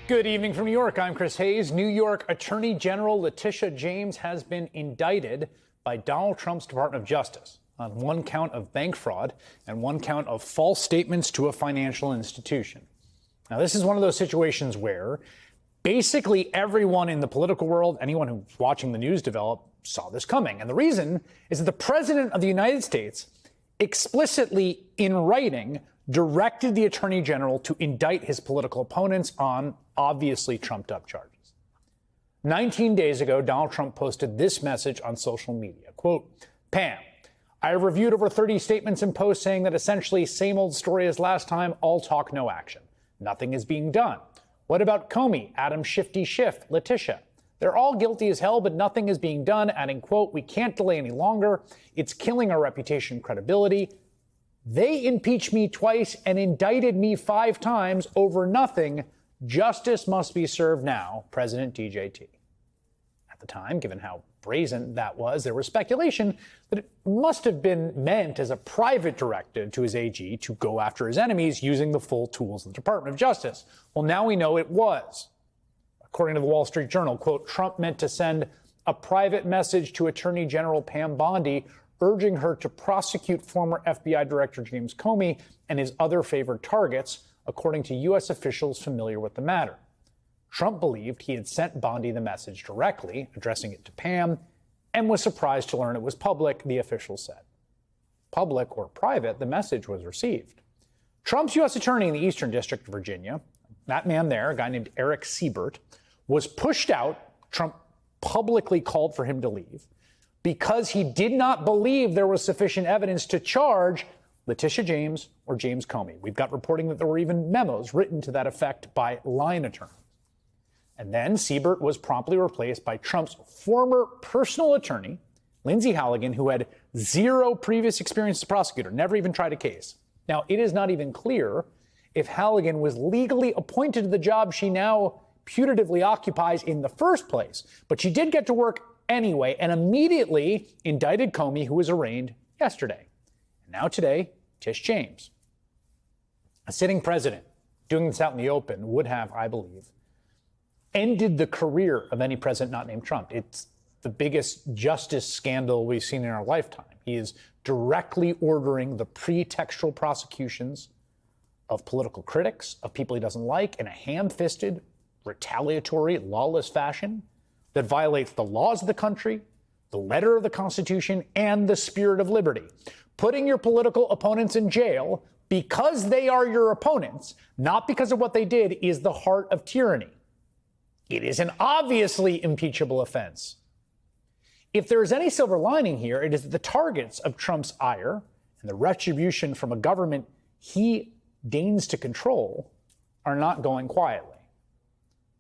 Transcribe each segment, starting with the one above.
Good evening from New York. I'm Chris Hayes. New York Attorney General Letitia James has been indicted by Donald Trump's Department of Justice on one count of bank fraud and one count of false statements to a financial institution. Now, this is one of those situations where basically everyone in the political world, anyone who's watching the news develop, saw this coming. And the reason is that the president of the United States explicitly in writing directed the attorney general to indict his political opponents on obviously trumped up charges. 19 days ago, Donald Trump posted this message on social media, quote, Pam, I have reviewed over 30 statements and posts saying that essentially same old story as last time, all talk, no action. Nothing is being done. What about Comey, Adam Shifty Schiff, Letitia? They're all guilty as hell, but nothing is being done, adding, quote, we can't delay any longer. It's killing our reputation and credibility. They impeached me twice and indicted me 5 times over nothing. Justice must be served now, President DJT. At the time, given how brazen that was, there was speculation that it must have been meant as a private directive to his AG to go after his enemies using the full tools of the Department of Justice. Well, now we know it was. According to the Wall Street Journal, quote, Trump meant to send a private message to Attorney General Pam Bondi urging her to prosecute former FBI Director James Comey and his other favored targets, according to U.S. officials familiar with the matter. Trump believed he had sent Bondi the message directly, addressing it to Pam, and was surprised to learn it was public, the official said. Public or private, the message was received. Trump's U.S. attorney in the Eastern District of Virginia, that man there, a guy named Eric Siebert, was pushed out. Trump publicly called for him to leave because he did not believe there was sufficient evidence to charge Letitia James or James Comey. We've got reporting that there were even memos written to that effect by line attorneys. And then Siebert was promptly replaced by Trump's former personal attorney, Lindsay Halligan, who had 0 previous experience as a prosecutor, never even tried a case. Now, it is not even clear if Halligan was legally appointed to the job she now putatively occupies in the first place, but she did get to work anyway and immediately indicted Comey, who was arraigned yesterday. And now today, Tish James. A sitting president doing this out in the open would have, I believe, ended the career of any president not named Trump. It's the biggest justice scandal we've seen in our lifetime. He is directly ordering the pretextual prosecutions of political critics, of people he doesn't like, in a ham-fisted, retaliatory, lawless fashion that violates the laws of the country, the letter of the Constitution, and the spirit of liberty. Putting your political opponents in jail because they are your opponents, not because of what they did, is the heart of tyranny. It is an obviously impeachable offense. If there is any silver lining here, it is that the targets of Trump's ire and the retribution from a government he deigns to control are not going quietly.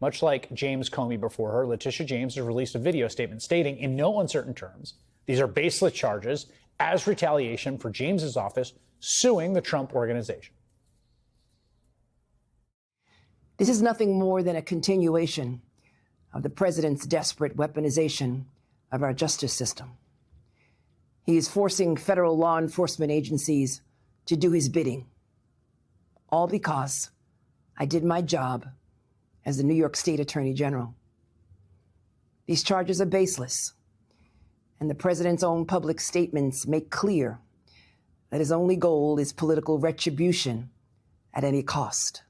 Much like James Comey before her, Letitia James has released a video statement stating in no uncertain terms, these are baseless charges as retaliation for James's office suing the Trump Organization. This is nothing more than a continuation of the president's desperate weaponization of our justice system. He is forcing federal law enforcement agencies to do his bidding, all because I did my job as the New York State Attorney General. These charges are baseless, and the president's own public statements make clear that his only goal is political retribution at any cost.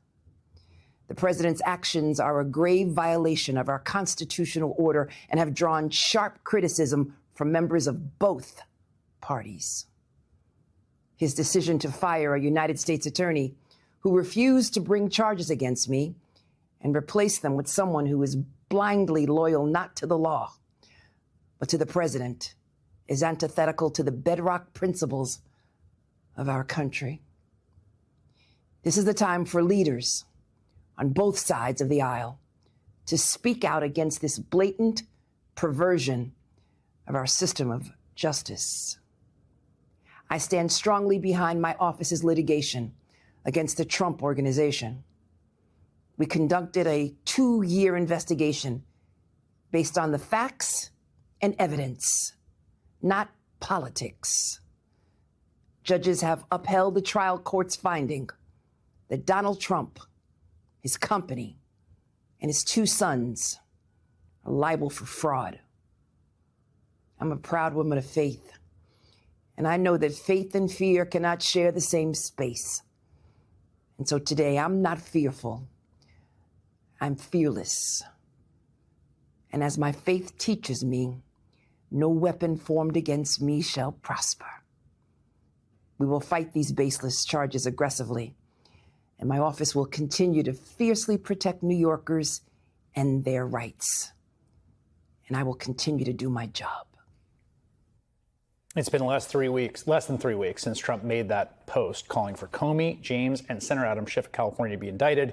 The president's actions are a grave violation of our constitutional order and have drawn sharp criticism from members of both parties. His decision to fire a United States attorney who refused to bring charges against me and replace them with someone who is blindly loyal not to the law, but to the president, is antithetical to the bedrock principles of our country. This is the time for leaders on both sides of the aisle to speak out against this blatant perversion of our system of justice. I stand strongly behind my office's litigation against the Trump Organization. We conducted a 2-year investigation based on the facts and evidence, not politics. Judges have upheld the trial court's finding that Donald Trump, his company, and his 2 sons are liable for fraud. I'm a proud woman of faith, and I know that faith and fear cannot share the same space. And so today, I'm not fearful. I'm fearless. And as my faith teaches me, no weapon formed against me shall prosper. We will fight these baseless charges aggressively, and my office will continue to fiercely protect New Yorkers and their rights. And I will continue to do my job. It's been less than 3 weeks since Trump made that post calling for Comey, James, and Senator Adam Schiff of California to be indicted.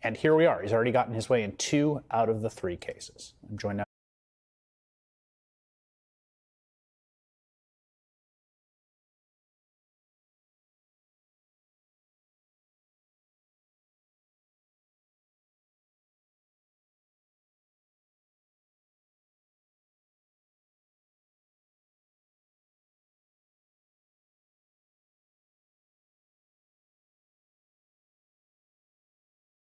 And here we are. He's already gotten his way in 2 out of the 3 cases. I'm joined now